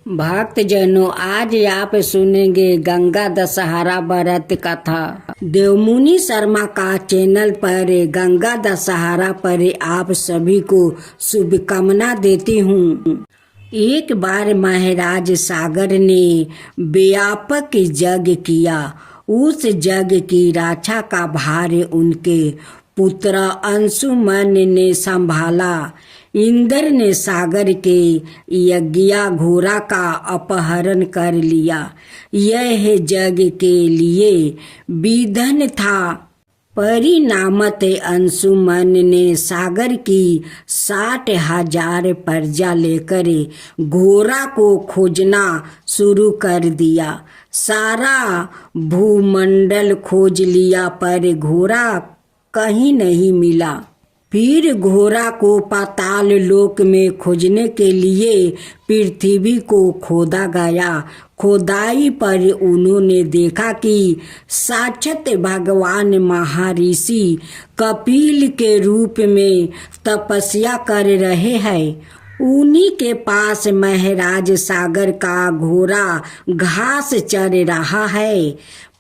भक्तजनों, आज आप सुनेंगे गंगा दशहरा व्रत कथा। देवमुनि शर्मा का चैनल पर गंगा दशहरा पर आप सभी को शुभकामना देती हूँ। एक बार महाराज सागर ने व्यापक यज्ञ किया। उस यज्ञ की रक्षा का भार उनके पुत्र अंशुमन ने संभाला। इंद्र ने सागर के यज्ञ घोड़ा का अपहरण कर लिया। यह यज्ञ के लिए विधन था। परिणामत अंशुमन ने सागर की 60,000 प्रजा लेकर घोड़ा को खोजना शुरू कर दिया। सारा भूमंडल खोज लिया पर घोड़ा कहीं नहीं मिला। फिर घोड़ा को पाताल लोक में खोजने के लिए पृथ्वी को खोदा गया। खोदाई पर उन्होंने देखा कि साक्षात भगवान महर्षि कपिल के रूप में तपस्या कर रहे हैं। उन्हीं के पास महाराज सागर का घोड़ा घास चर रहा है।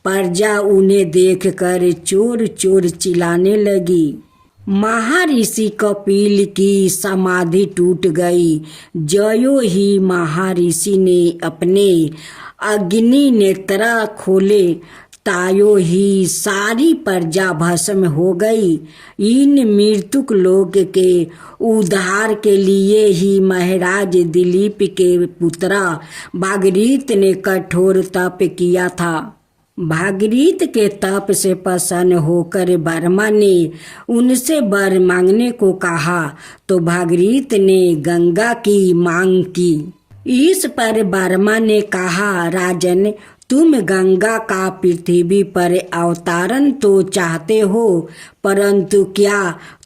प्रजा उन्हें देखकर चोर चोर चिल्लाने लगी। महर्षि कपिल की समाधि टूट गई। ज्यों ही महर्षि ने अपने अग्नि नेत्र खोले, तायो ही सारी प्रजा भस्म हो गई। इन मृतक लोग के उद्धार के लिए ही महाराज दिलीप के पुत्र भागीरथ ने कठोर तप किया था। भागीरथ के तप से प्रसन्न होकर ब्रह्मा ने उनसे वर मांगने को कहा, तो भागीरथ ने गंगा की मांग की। इस पर ब्रह्मा ने कहा, राजन, तुम गंगा का पृथ्वी पर अवतरण तो चाहते हो, परंतु क्या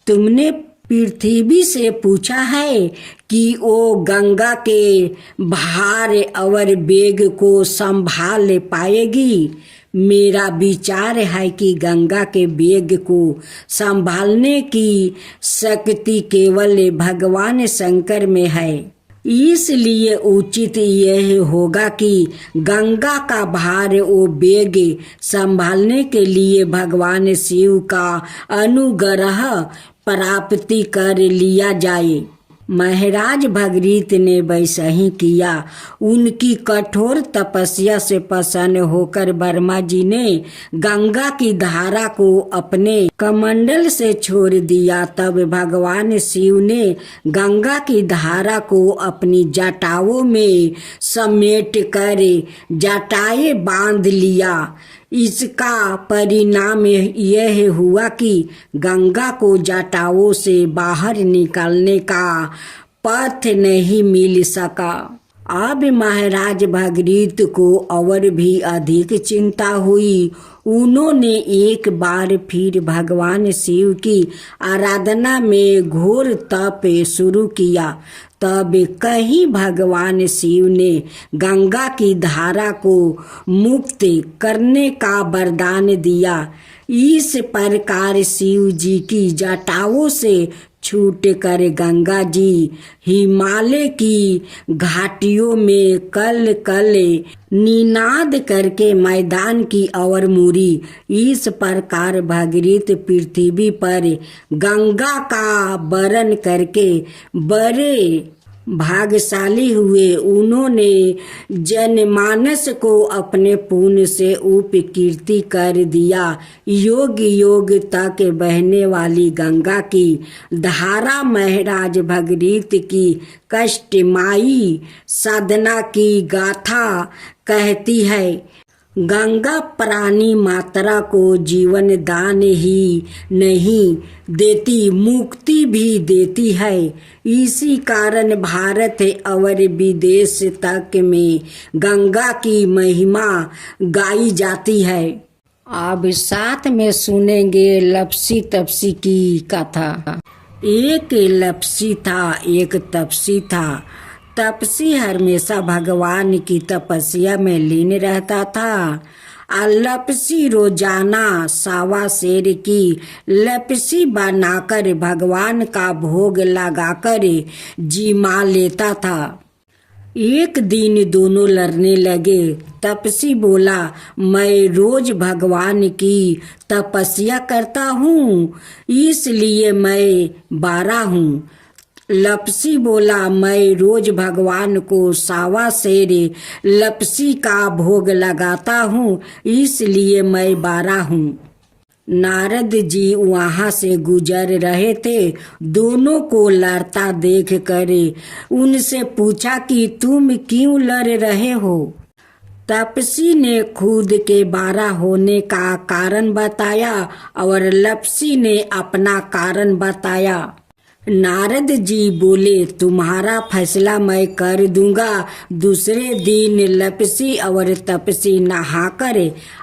तुमने पृथ्वी से पूछा है कि वो गंगा के भार और वेग को संभाल पाएगी? मेरा विचार है कि गंगा के वेग को संभालने की शक्ति केवल भगवान शंकर में है। इसलिए उचित यह होगा कि गंगा का भार वो वेग संभालने के लिए भगवान शिव का अनुग्रह प्राप्ति कर लिया जाए। महाराज भागीरथ ने वैसा ही किया। उनकी कठोर तपस्या से प्रसन्न होकर ब्रह्मा जी ने गंगा की धारा को अपने कमंडल से छोड़ दिया। तब भगवान शिव ने गंगा की धारा को अपनी जटाओं में समेट कर जटाएं बांध लिया। इसका परिणाम यह हुआ कि गंगा को जटाओं से बाहर निकालने का पथ नहीं मिल सका। अब महाराज भागीरथ को और भी अधिक चिंता हुई। उन्होंने एक बार फिर भगवान शिव की आराधना में घोर तप शुरू किया। तब कहीं भगवान शिव ने गंगा की धारा को मुक्त करने का वरदान दिया। इस प्रकार शिव जी की जटाओं से छूट कर गंगा जी हिमालय की घाटियों में कल कल निनाद करके मैदान की ओर मुड़ी। इस प्रकार भागीरथ पृथ्वी पर गंगा का वरण करके बड़े भाग्यशाली हुए। उन्होंने जनमानस को अपने पुण्य से उपकीर्ति कर दिया। योग योग तक बहने वाली गंगा की धारा महाराज भागीरथ की कष्टमयी साधना की गाथा कहती है। गंगा प्राणी मात्रा को जीवन दान ही नहीं देती, मुक्ति भी देती है। इसी कारण भारत और विदेश तक में गंगा की महिमा गाई जाती है। अब साथ में सुनेंगे लपसी तपसी की कथा। एक लपसी था, एक तपसी था। तपसी हमेशा भगवान की तपस्या में लीन रहता था। लपसी रोजाना 1.25 शेर की लपसी बनाकर भगवान का भोग लगाकर जिमा लेता था। एक दिन दोनों लड़ने लगे। तपसी बोला, मैं रोज भगवान की तपस्या करता हूँ, इसलिए मैं बारा हूँ। लपसी बोला, मैं रोज भगवान को सावा शेर लपसी का भोग लगाता हूँ, इसलिए मैं बारा हूँ। नारद जी वहां से गुजर रहे थे। दोनों को लड़ता देख कर उनसे पूछा कि तुम क्यों लड़ रहे हो। तपसी ने खुद के बारा होने का कारण बताया और लपसी ने अपना कारण बताया। नारद जी बोले, तुम्हारा फैसला मैं कर दूंगा। दूसरे दिन लपसी और तपसी नहाकर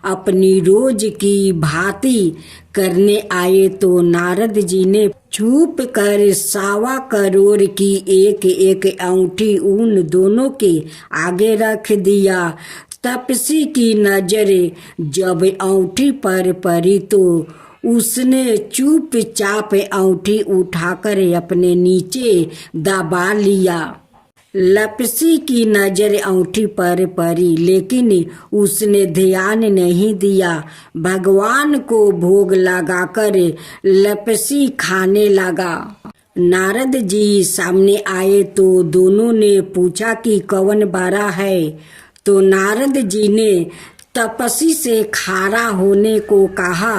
अपनी रोज की भांति करने आए तो नारद जी ने छुप कर 1.25 करोड़ की एक एक अंगूठी उन दोनों के आगे रख दिया। तपसी की नजर जब अंगूठी पर पड़ी तो उसने चुपचाप अंगूठी उठाकर अपने नीचे दबा लिया। लपसी की नजर अंगूठी पर पड़ी, लेकिन उसने ध्यान नहीं दिया। भगवान को भोग लगाकर लपसी खाने लगा। नारद जी सामने आए तो दोनों ने पूछा कि कौन बड़ा है। तो नारद जी ने तपसी से खारा होने को कहा।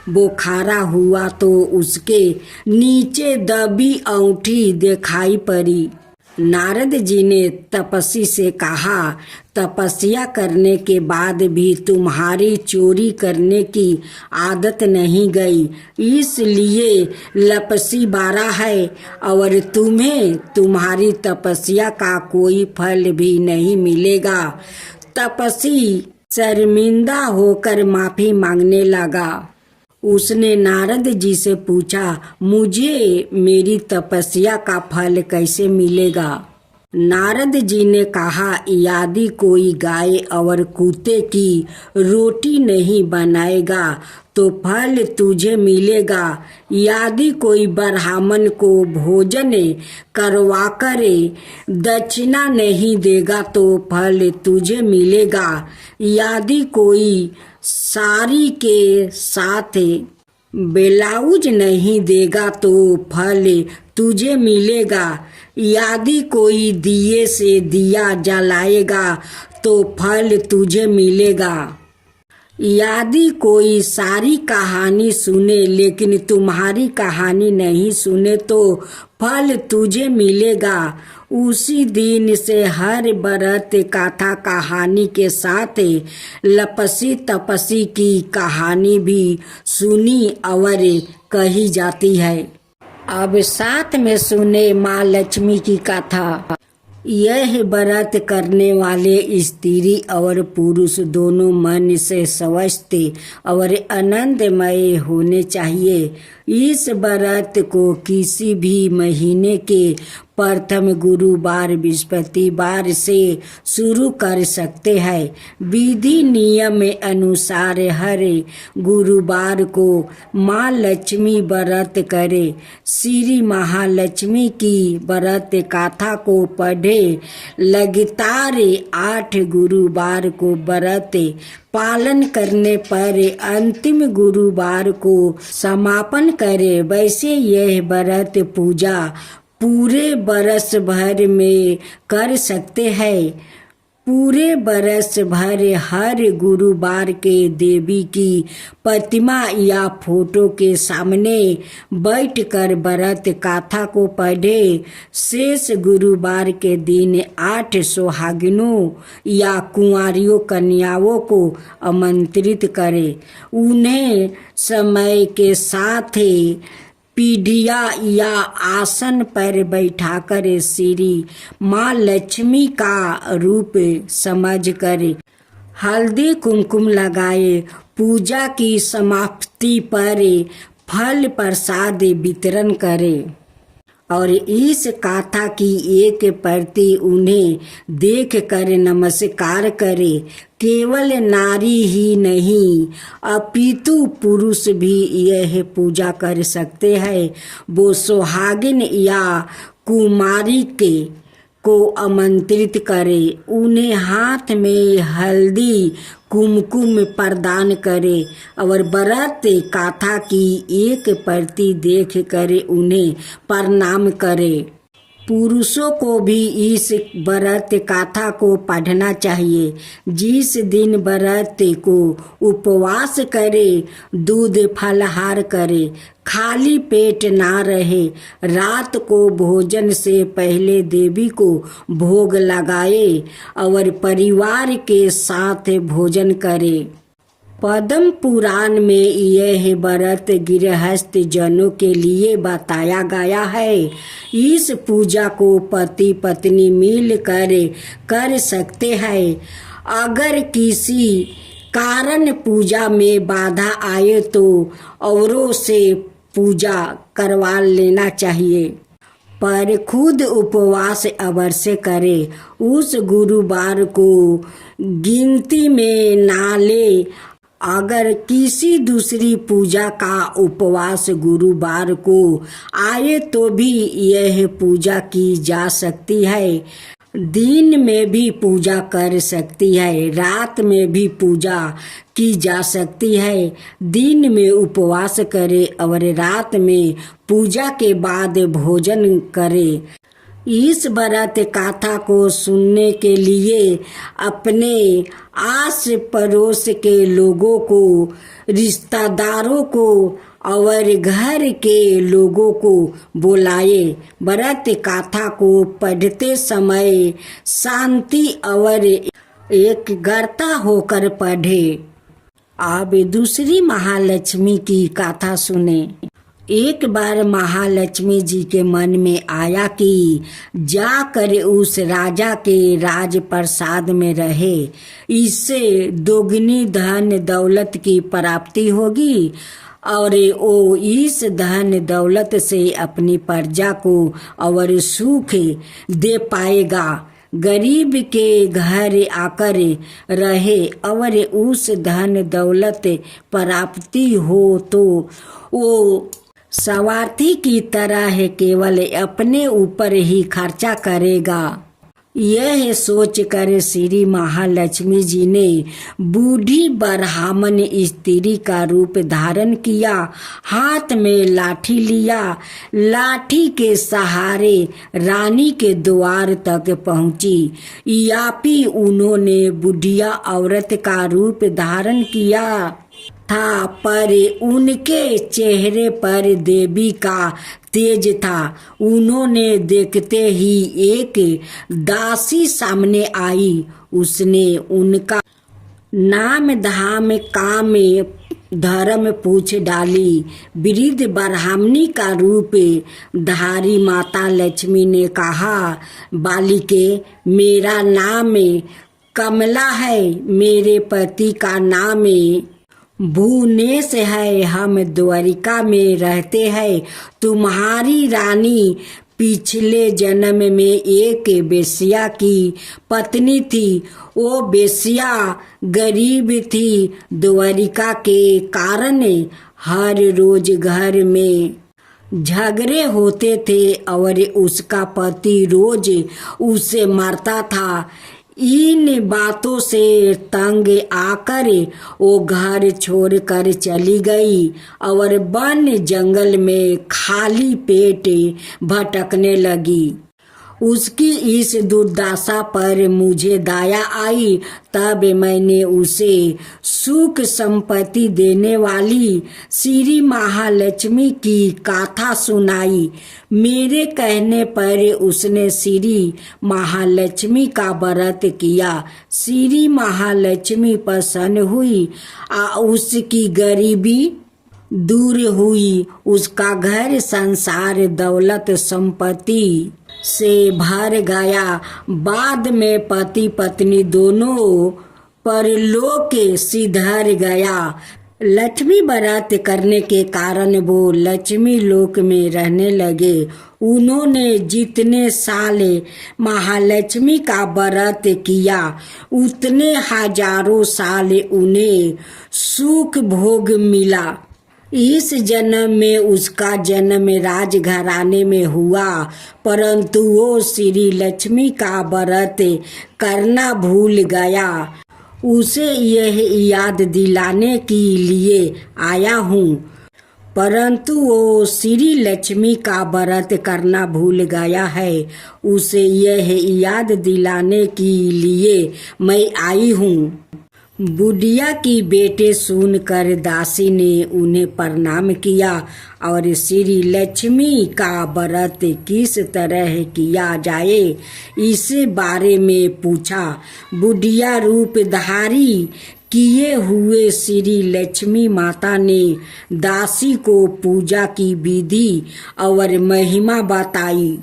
वो खारा हुआ तो उसके नीचे दबी अंगूठी दिखाई पड़ी। नारद जी ने तपसी से कहा, तपस्या करने के बाद भी तुम्हारी चोरी करने की आदत नहीं गई, इसलिए लपसी बारा है और तुम्हें तुम्हारी तपस्या का कोई फल भी नहीं मिलेगा। तपसी शर्मिंदा होकर माफी मांगने लगा। उसने नारद जी से पूछा, मुझे मेरी तपस्या का फल कैसे मिलेगा। नारद जी ने कहा, यदि कोई गाय और कुत्ते की रोटी नहीं बनाएगा तो फल तुझे मिलेगा। यदि कोई ब्राह्मण को भोजन करवाकर दक्षिणा नहीं देगा तो फल तुझे मिलेगा। यदि कोई साड़ी के साथ ब्लाउज नहीं देगा तो फल तुझे मिलेगा। यदि कोई दिए से दिया जलाएगा तो फल तुझे मिलेगा। यदि कोई सारी कहानी सुने लेकिन तुम्हारी कहानी नहीं सुने तो फल तुझे मिलेगा। उसी दिन से हर बरत कथा कहानी के साथ लपसी तपसी की कहानी भी सुनी और कही जाती है। अब साथ में सुने माँ लक्ष्मी की कथा। यह व्रत करने वाले स्त्री और पुरुष दोनों मन से स्वस्थ और आनंदमय होने चाहिए। इस व्रत को किसी भी महीने के प्रथम गुरुवार बृहस्पतिवार से शुरू कर सकते हैं। विधि नियम अनुसार हर गुरुवार को माँ लक्ष्मी व्रत करे। श्री महालक्ष्मी की व्रत कथा को पढ़े। लगातार 8 गुरुवार को व्रत पालन करने पर अंतिम गुरुवार को समापन करे। वैसे यह व्रत पूजा पूरे बरस भर में कर सकते हैं। पूरे बरस भर हर गुरुवार के देवी की प्रतिमा या फोटो के सामने बैठकर व्रत कथा को पढ़े। शेष गुरुवार के दिन 8 सुहागिनों या कुंवारियों कन्याओं को आमंत्रित करें। उन्हें समय के साथ पीढ़िया या आसन पर बैठाकर श्री माँ लक्ष्मी का रूप समझकर हल्दी कुमकुम लगाए। पूजा की समाप्ति पर फल प्रसाद वितरण करे और इस कथा की एक प्रति उन्हें देख कर नमस्कार करे। केवल नारी ही नहीं अपितु पुरुष भी यह पूजा कर सकते हैं। वो सुहागिन या कुमारी के को आमंत्रित करे, उन्हें हाथ में हल्दी कुमकुम प्रदान करे और व्रत कथा की एक प्रति देख कर उन्हें प्रणाम करे। पुरुषों को भी इस व्रत कथा को पढ़ना चाहिए। जिस दिन व्रत को उपवास करे, दूध फलहार करे, खाली पेट ना रहे, रात को भोजन से पहले देवी को भोग लगाए और परिवार के साथ भोजन करे। पद्म पुराण में यह व्रत गृहस्थ जनों के लिए बताया गया है। इस पूजा को पति पत्नी मिल कर सकते हैं। अगर किसी कारण पूजा में बाधा आए तो औरों से पूजा करवा लेना चाहिए, पर खुद उपवास अवश्य करे। उस गुरुवार को गिनती में ना ले। अगर किसी दूसरी पूजा का उपवास गुरुवार को आए तो भी यह पूजा की जा सकती है। दिन में भी पूजा कर सकती है, रात में भी पूजा की जा सकती है। दिन में उपवास करे और रात में पूजा के बाद भोजन करे। इस व्रत कथा को सुनने के लिए अपने आस पड़ोस के लोगों को, रिश्तेदारों को और घर के लोगों को बुलाए। व्रत कथा को पढ़ते समय शांति और एकाग्रता होकर पढ़े। अब दूसरी महालक्ष्मी की कथा सुने। एक बार महालक्ष्मी जी के मन में आया कि जाकर उस राजा के राजप्रसाद में रहे, इससे दोगुनी धन दौलत की प्राप्ति होगी और वो इस धन दौलत से अपनी प्रजा को और सुख दे पाएगा। गरीब के घर आकर रहे और उस धन दौलत प्राप्ति हो तो वो स्वार्थी की तरह केवल अपने ऊपर ही खर्चा करेगा। यह सोचकर श्री महालक्ष्मी जी ने बूढ़ी ब्राह्मण स्त्री का रूप धारण किया, हाथ में लाठी लिया। लाठी के सहारे रानी के द्वार तक पहुंची। यापी उन्होंने बुढ़िया औरत का रूप धारण किया था, पर उनके चेहरे पर देवी का तेज था। उन्होंने देखते ही एक दासी सामने आई। उसने उनका नाम धाम काम धर्म पूछ डाली। वृद्ध ब्राह्मणी का रूप धारी माता लक्ष्मी ने कहा, बालिके, मेरा नाम कमला है, मेरे पति का नाम भुवनेश है, हम द्वारिका में रहते हैं। तुम्हारी रानी पिछले जन्म में एक बेश्या की पत्नी थी। वो बेश्या गरीब थी। द्वारिका के कारण हर रोज घर में झगड़े होते थे और उसका पति रोज उसे मारता था। इन बातों से तंग आकर वो घर छोड़कर चली गई और वन जंगल में खाली पेट भटकने लगी। उसकी इस दुर्दशा पर मुझे दया आई, तब मैंने उसे सुख संपत्ति देने वाली श्री महालक्ष्मी की कथा सुनाई। मेरे कहने पर उसने श्री महालक्ष्मी का व्रत किया। श्री महालक्ष्मी प्रसन्न हुई, उसकी गरीबी दूर हुई, उसका घर संसार दौलत संपत्ति से भर गया। बाद में पति पत्नी दोनों परलोक सिधर गया। लक्ष्मी व्रत करने के कारण वो लक्ष्मी लोक में रहने लगे। उन्होंने जितने साल महालक्ष्मी का व्रत किया, उतने हजारों साल उन्हें सुख भोग मिला। इस जन्म में उसका जन्म राजघराने में हुआ, परंतु वो श्री लक्ष्मी का व्रत करना भूल गया। उसे यह याद दिलाने के लिए आया हूँ, परंतु वो श्री लक्ष्मी का व्रत करना भूल गया है। उसे यह याद दिलाने के लिए मैं आई हूँ। बुढ़िया की बेटे सुनकर दासी ने उन्हें प्रणाम किया और श्री लक्ष्मी का व्रत किस तरह किया जाए इस बारे में पूछा। बुढ़िया रूपधारी किए हुए श्री लक्ष्मी माता ने दासी को पूजा की विधि और महिमा बताई।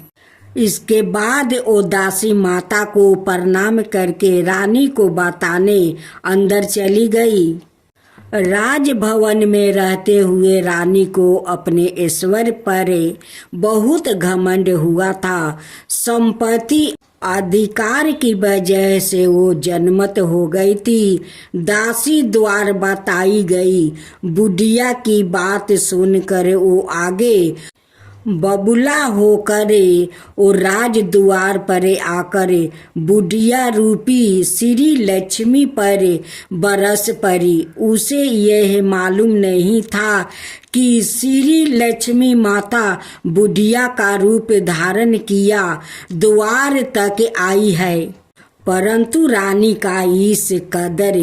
इसके बाद वो दासी माता को प्रणाम करके रानी को बताने अंदर चली गई। राजभवन में रहते हुए रानी को अपने ऐश्वर्य पर बहुत घमंड हुआ था। संपत्ति अधिकार की वजह से वो जनमत हो गई थी। दासी द्वार बताई गई। बुढ़िया की बात सुनकर वो आगे बबूला होकर और राज द्वार पर आकर बुढ़िया रूपी श्री लक्ष्मी पर बरस पड़ी। उसे यह मालूम नहीं था कि श्री लक्ष्मी माता बुढ़िया का रूप धारण किया द्वार तक आई है, परंतु रानी का इस कदर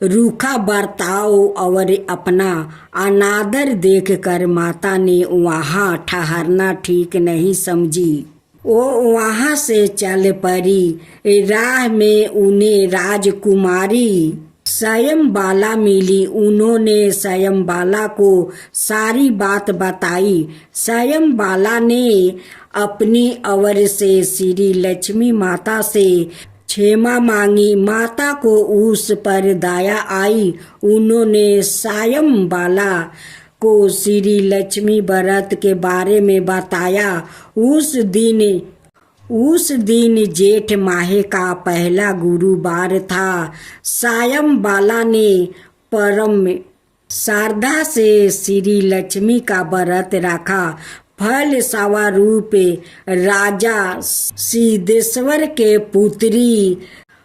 रूखा बर्ताव और अपना अनादर देखकर माता ने वहाँ ठहरना ठीक नहीं समझी। वो वहाँ से चल पड़ी। राह में उन्हें राजकुमारी स्वयंबाला मिली। उन्होंने स्वयंबाला को सारी बात बताई। स्वयंबाला ने अपनी ओर से श्री लक्ष्मी माता से क्षमा मांगी। माता को उस पर दया आई। उन्होंने स्वयंबाला को श्री लक्ष्मी व्रत के बारे में बताया। उस दिन जेठ माह का पहला गुरुवार था। स्वयंबाला ने परम श्रद्धा से श्री लक्ष्मी का व्रत रखा। फल स्वरूप राजा सिद्धेश्वर के पुत्री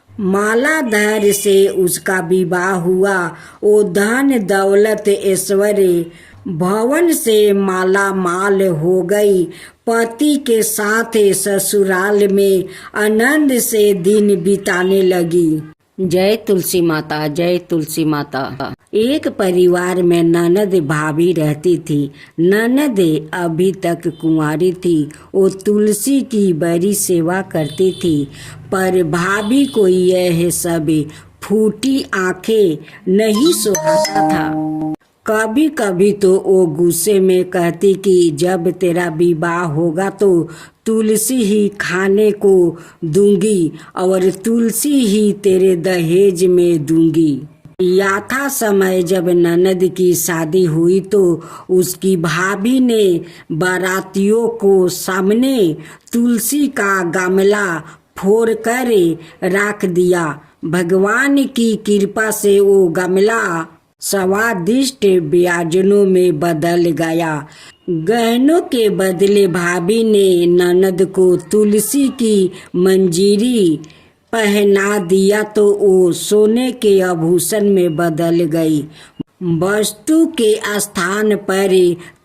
मालाधर से उसका विवाह हुआ। वो धन दौलत ऐश्वर्य भवन से माला माल हो गई। पति के साथ ससुराल में आनंद से दिन बिताने लगी। जय तुलसी माता, जय तुलसी माता। एक परिवार में ननद भाभी रहती थी। ननद अभी तक कुंवारी थी। वो तुलसी की बड़ी सेवा करती थी, पर भाभी को यह सब फूटी आंखें नहीं सुहाता था। कभी कभी तो वो गुस्से में कहती कि जब तेरा विवाह होगा तो तुलसी ही खाने को दूंगी और तुलसी ही तेरे दहेज में दूंगी। यथा समय जब ननद की शादी हुई तो उसकी भाभी ने बारातियों को सामने तुलसी का गमला फोड़ कर रख दिया। भगवान की कृपा से वो गमला स्वादिष्ट व्यंजनों में बदल गया। गहनों के बदले भाभी ने ननद को तुलसी की मंजीरी पहना दिया तो वो सोने के आभूषण में बदल गई। वस्तु के स्थान पर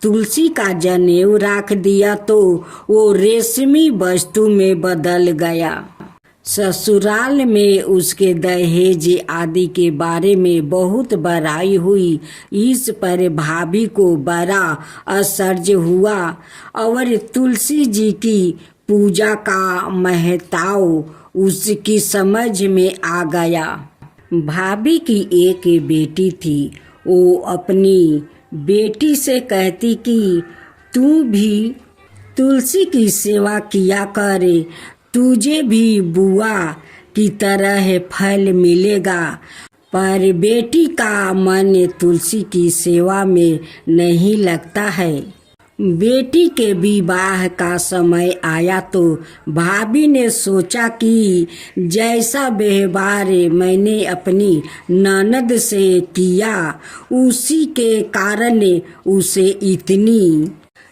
तुलसी का जनेऊ रख दिया तो वो रेशमी वस्तु में बदल गया। ससुराल में उसके दहेज आदि के बारे में बहुत बड़ाई हुई। इस पर भाभी को बड़ा आश्चर्य हुआ और तुलसी जी की पूजा का महत्व उसकी समझ में आ गया। भाभी की एक बेटी थी। वो अपनी बेटी से कहती कि तू भी तुलसी की सेवा किया करे, तुझे भी बुआ की तरह फल मिलेगा। पर बेटी का मन तुलसी की सेवा में नहीं लगता है। बेटी के विवाह का समय आया तो भाभी ने सोचा कि जैसा व्यवहार मैंने अपनी ननद से किया उसी के कारण उसे इतनी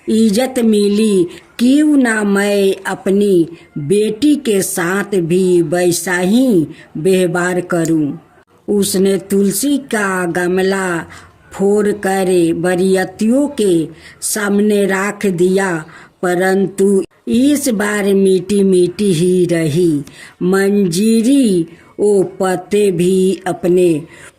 इज्जत मिली, क्यों ना मैं अपनी बेटी के साथ भी वैसा ही व्यवहार करूं। उसने तुलसी का गमला फोड़ कर बरियतियों के सामने रख दिया, परंतु इस बार मीठी मीठी ही रही। मंजीरी ओ पत्ते भी अपने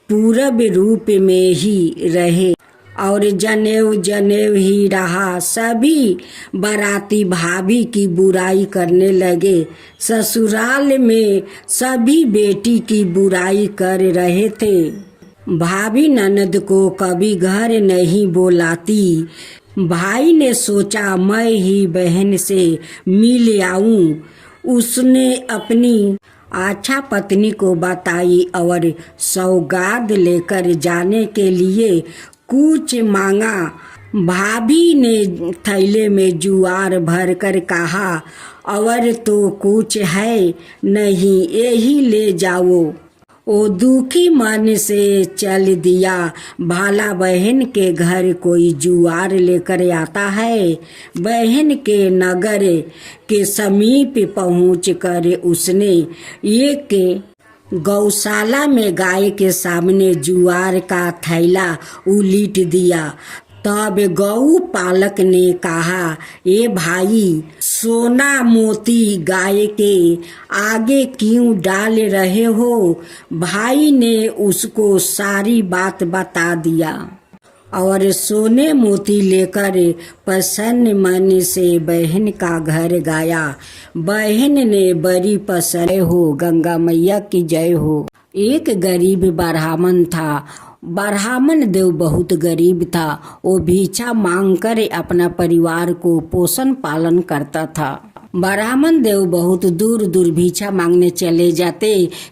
पूरब रूप में ही रहे और जनेऊ जनेऊ ही रहा। सभी बाराती भाभी की बुराई करने लगे। ससुराल में सभी बेटी की बुराई कर रहे थे। भाभी ननद को कभी घर नहीं बुलाती। भाई ने सोचा मैं ही बहन से मिल आऊं। उसने अपनी अच्छा पत्नी को बताई और सौगात लेकर जाने के लिए कुछ मांगा। भाभी ने थैले में जुआर भरकर कहा, और तो कुछ है नहीं, यही ले जाओ। वो दुखी मन से चल दिया। भाला बहन के घर कोई जुआर लेकर आता है। बहन के नगर के समीप पहुंचकर उसने एक गौशाला में गाय के सामने जुआर का थैला उलीट दिया। तब गौ पालक ने कहा, ए भाई, सोना मोती गाय के आगे क्यों डाल रहे हो। भाई ने उसको सारी बात बता दिया और सोने मोती लेकर प्रसन्न मन से बहन का घर गया। बहन ने बड़ी पसंद हो, गंगा मैया की जय हो। एक गरीब ब्राह्मण था। ब्राह्मण देव बहुत गरीब था। वो भिक्षा मांगकर अपना परिवार को पोषण पालन करता था। ब्राह्मण देव बहुत दूर दूर भिक्षा मांगने चले जाते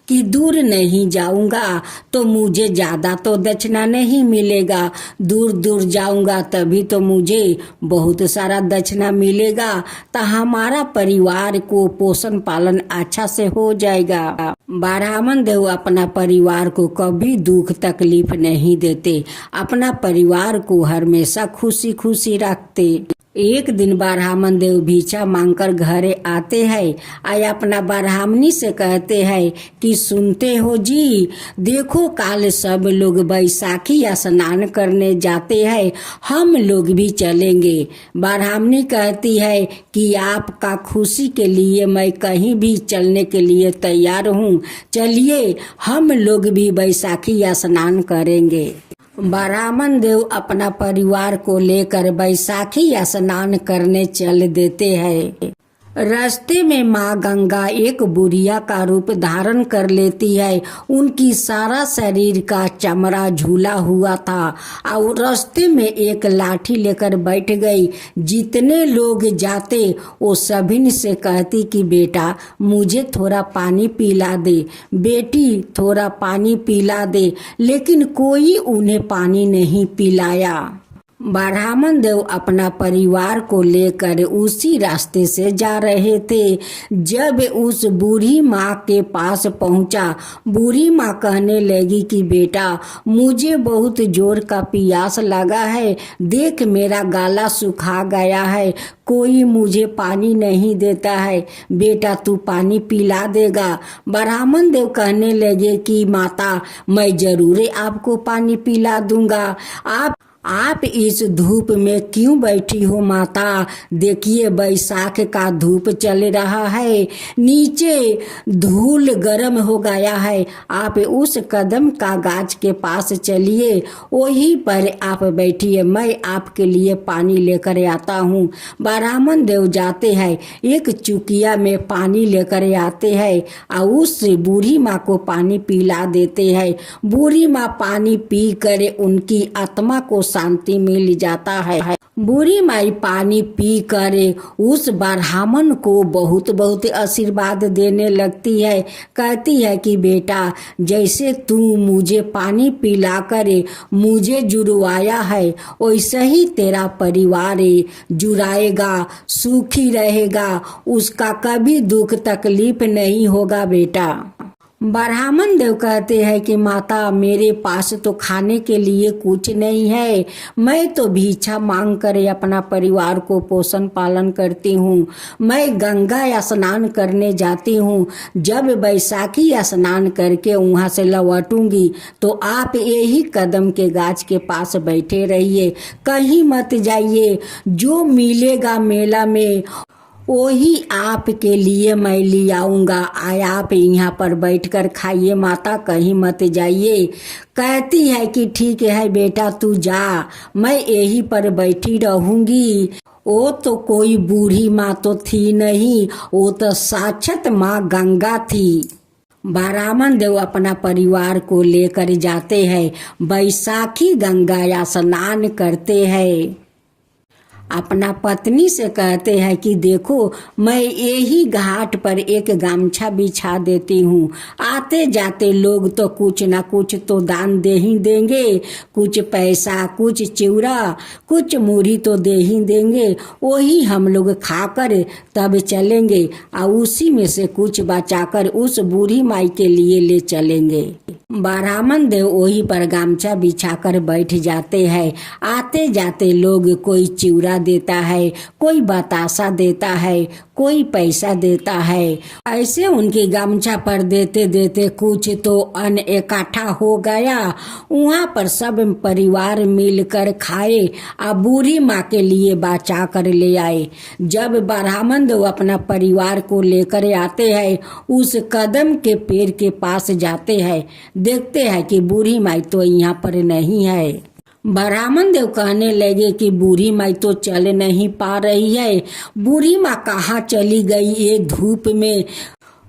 कि दूर नहीं जाऊंगा तो मुझे ज्यादा तो दक्षिणा नहीं मिलेगा, दूर दूर जाऊंगा तभी तो मुझे बहुत सारा दक्षिणा मिलेगा, तो हमारा परिवार को पोषण पालन अच्छा से हो जाएगा। ब्राह्मण देव अपना परिवार को कभी दुख तकलीफ नहीं देते, अपना परिवार को हमेशा खुशी खुशी रखते। एक दिन ब्राह्मण देव भिक्षा मांगकर घर आते हैं और अपना ब्राह्मणी से कहते हैं कि सुनते हो जी, देखो काल सब लोग बैसाखी स्नान करने जाते हैं, हम लोग भी चलेंगे। ब्राह्मणी कहती है कि आपका खुशी के लिए मैं कहीं भी चलने के लिए तैयार हूँ, चलिए हम लोग भी बैसाखी स्नान करेंगे। ब्राह्मण देव अपना परिवार को लेकर बैसाखी स्नान करने चल देते हैं। रास्ते में माँ गंगा एक बुढ़िया का रूप धारण कर लेती है। उनकी सारा शरीर का चमड़ा झूला हुआ था और रास्ते में एक लाठी लेकर बैठ गई। जितने लोग जाते वो सभी से कहती कि बेटा मुझे थोड़ा पानी पिला दे, बेटी थोड़ा पानी पिला दे, लेकिन कोई उन्हें पानी नहीं पिलाया। ब्राह्मण देव अपना परिवार को लेकर उसी रास्ते से जा रहे थे। जब उस बूढ़ी माँ के पास पहुँचा, बूढ़ी माँ कहने लगी कि बेटा मुझे बहुत जोर का प्यास लगा है, देख मेरा गला सूखा गया है, कोई मुझे पानी नहीं देता है, बेटा तू पानी पिला देगा। ब्राह्मण देव कहने लगे कि माता मैं जरूर आपको पानी पिला दूंगा। आप इस धूप में क्यों बैठी हो माता, देखिए बैसाख का धूप चल रहा है, नीचे धूल गर्म हो गया है, आप उस कदम का गाछ के पास चलिए, वहीं पर आप बैठिए, मैं आपके लिए पानी लेकर आता हूँ। ब्राह्मण देव जाते हैं, एक चुकिया में पानी लेकर आते हैं और उस बूढ़ी माँ को पानी पिला देते हैं। बूढ़ी माँ पानी पी कर उनकी आत्मा को शांति मिल जाता है। बूढ़ी माई पानी पी कर उस ब्राह्मण को बहुत बहुत आशीर्वाद देने लगती है। कहती है कि बेटा, जैसे तू मुझे पानी पिला कर मुझे जुड़वाया है, वैसे ही तेरा परिवार जुड़ाएगा, सुखी रहेगा, उसका कभी दुख तकलीफ नहीं होगा बेटा। ब्राह्मण देव कहते हैं कि माता, मेरे पास तो खाने के लिए कुछ नहीं है, मैं तो भिक्षा मांग कर अपना परिवार को पोषण पालन करती हूँ। मैं गंगा स्नान करने जाती हूँ, जब बैसाखी स्नान करके वहाँ से लौटूंगी तो आप यही कदम के गाछ के पास बैठे रहिए, कहीं मत जाइए। जो मिलेगा मेला में वही आपके लिए मैं ले आऊँगा, आप यहाँ पर बैठकर खाइए माता, कहीं मत जाइए। कहती है कि ठीक है बेटा, तू जा, मैं यहीं पर बैठी रहूँगी। वो तो कोई बूढ़ी माँ तो थी नहीं, वो तो साक्षात माँ गंगा थी। ब्राह्मण देव अपना परिवार को लेकर जाते हैं, बैसाखी गंगा स्नान करते हैं। अपना पत्नी से कहते हैं कि देखो, मैं यही घाट पर एक गमछा बिछा देती हूँ, आते जाते लोग तो कुछ ना कुछ तो दान दे ही देंगे, कुछ पैसा, कुछ चिवड़ा, कुछ मूढ़ी तो दे ही देंगे, वही हम लोग खाकर तब चलेंगे और उसी में से कुछ बचाकर उस बूढ़ी माई के लिए ले चलेंगे। ब्राह्मण देव वही पर गामछा बिछाकर बैठ जाते हैं। आते जाते लोग कोई चिवड़ा देता है, कोई बतासा देता है, कोई पैसा देता है। ऐसे उनके गामछा पर देते देते कुछ तो अन्न इकट्ठा हो गया। वहाँ पर सब परिवार मिलकर खाए और बूढ़ी माँ के लिए बचा कर ले आए। जब ब्राह्मण देव अपना परिवार को लेकर आते हैं, उस कदम के पेड़ के पास जाते हैं, देखते हैं कि बूढ़ी माई तो यहाँ पर नहीं है। ब्राह्मण देव कहने लगे कि बूढ़ी माई तो चल नहीं पा रही है, बूढ़ी माँ कहाँ चली गई ये धूप में?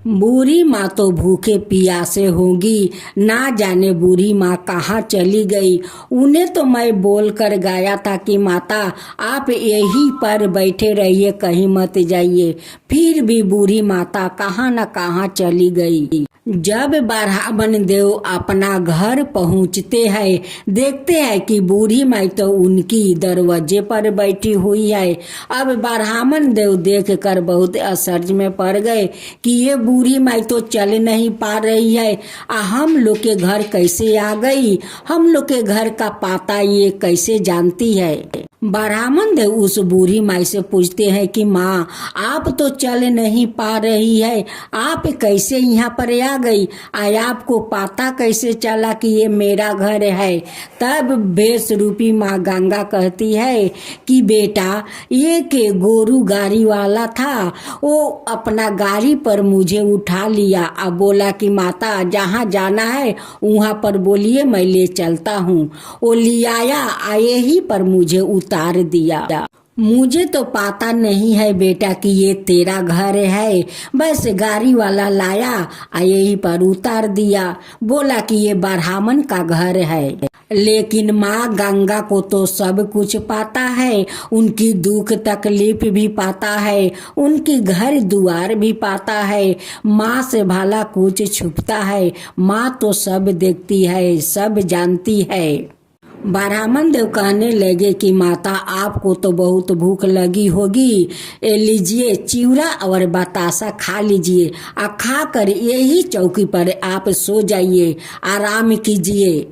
बूढ़ी माँ तो भूखे प्यासे होगी, ना जाने बूढ़ी माँ कहाँ चली गई। उन्हें तो मैं बोल कर गया था कि माता, आप यहीं पर बैठे रहिए, कहीं मत जाइए, फिर भी बूढ़ी माता कहाँ न कहाँ चली गई। जब ब्राह्मण देव अपना घर पहुँचते हैं, देखते हैं कि बूढ़ी माई तो उनकी दरवाजे पर बैठी हुई है। अब ब्राह्मण देव देख कर बहुत आश्चर्य में पड़ गए कि ये बूढ़ी माई तो चल नहीं पा रही है, हम लोग के घर कैसे आ गई, हम लोग के घर का पता ये कैसे जानती है। ब्राह्मण देव उस बूढ़ी माई से पूछते हैं कि माँ, आप तो चल नहीं पा रही है, आप कैसे यहाँ पर आ गई, आपको पता कैसे चला कि ये मेरा घर है? तब बेस रूपी माँ गंगा कहती है कि बेटा, ये के गोरू गाड़ी वाला था, वो अपना गाड़ी पर मुझे उठा लिया और बोला कि माता, जहाँ जाना है वहाँ पर बोलिए, मैं ले चलता हूँ। वो ले आया, यहीं पर मुझे उतार दिया। मुझे तो पता नहीं है बेटा कि ये तेरा घर है, बस गाड़ी वाला लाया यहीं पर उतार दिया, बोला कि ये ब्राह्मण का घर है। लेकिन माँ गंगा को तो सब कुछ पता है, उनकी दुख तकलीफ भी पता है, उनकी घर दुआर भी पता है। माँ से भला कुछ छुपता है? माँ तो सब देखती है, सब जानती है। ब्राह्मण देव कहने लगे कि माता, आपको तो बहुत भूख लगी होगी, लीजिए चिवड़ा और बतासा खा लीजिए, और खाकर यही चौकी पर आप सो जाइए, आराम कीजिए।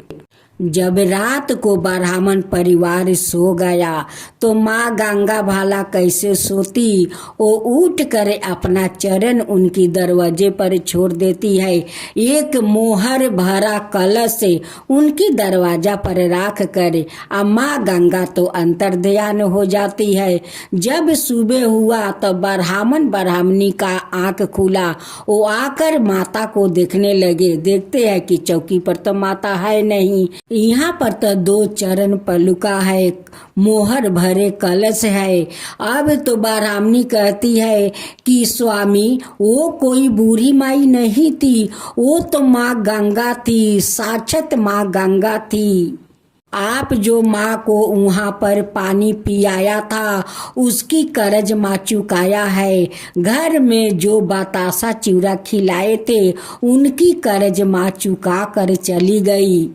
जब रात को ब्राह्मण परिवार सो गया तो माँ गंगा भाला कैसे सोती? वो उठ कर अपना चरण उनकी दरवाजे पर छोड़ देती है। एक मोहर भरा कलश से उनकी दरवाजा पर रख कर माँ गंगा तो अंतर्ध्यान हो जाती है। जब सुबह हुआ तो ब्राह्मण ब्राह्मणी का आंख खुला, वो आकर माता को देखने लगे। देखते हैं कि चौकी पर तो माता है नहीं, यहाँ पर तो दो चरण पलुका है, मोहर भरे कलश है। अब तो ब्राह्मणी कहती है कि स्वामी, वो कोई बूढ़ी माई नहीं थी, वो तो माँ गंगा थी, साक्षात माँ गंगा थी। आप जो माँ को वहाँ पर पानी पियाया था उसकी कर्ज माँ चुकाया है। घर में जो बतासा चिवड़ा खिलाए थे उनकी कर्ज माँ चुका कर चली गई।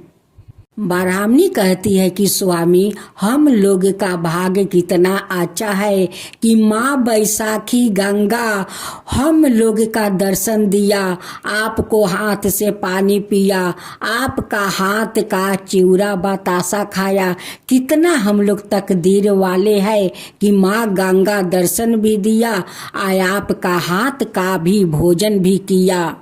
ब्राह्मणी कहती है कि स्वामी, हम लोग का भाग्य कितना अच्छा है कि माँ बैसाखी गंगा हम लोग का दर्शन दिया, आपको हाथ से पानी पिया, आपका हाथ का चिवड़ा बतासा खाया। कितना हम लोग तकदीर वाले हैं कि माँ गंगा दर्शन भी दिया और आपका हाथ का भी भोजन भी किया।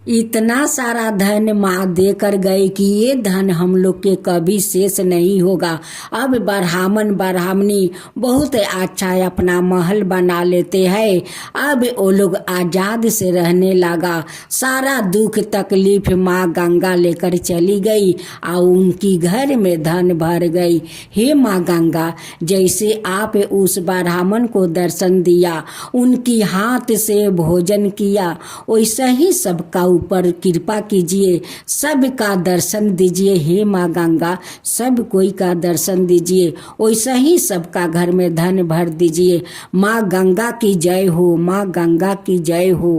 इतना सारा धन माँ देकर गए कि ये धन हम लोग के कभी शेष नहीं होगा। अब ब्राह्मणी बहुत अच्छा अपना महल बना लेते हैं। अब वो लोग आजाद से रहने लगा। सारा दुख तकलीफ माँ गंगा लेकर चली गई और उनकी घर में धन भर गई। हे माँ गंगा, जैसे आप उस ब्राह्मण को दर्शन दिया, उनकी हाथ से भोजन किया, वैसा ही सबका ऊपर कृपा कीजिए, सबका दर्शन दीजिए। हे माँ गंगा, सब कोई का दर्शन दीजिए, वैसा ही सबका घर में धन भर दीजिए। माँ गंगा की जय हो, माँ गंगा की जय हो।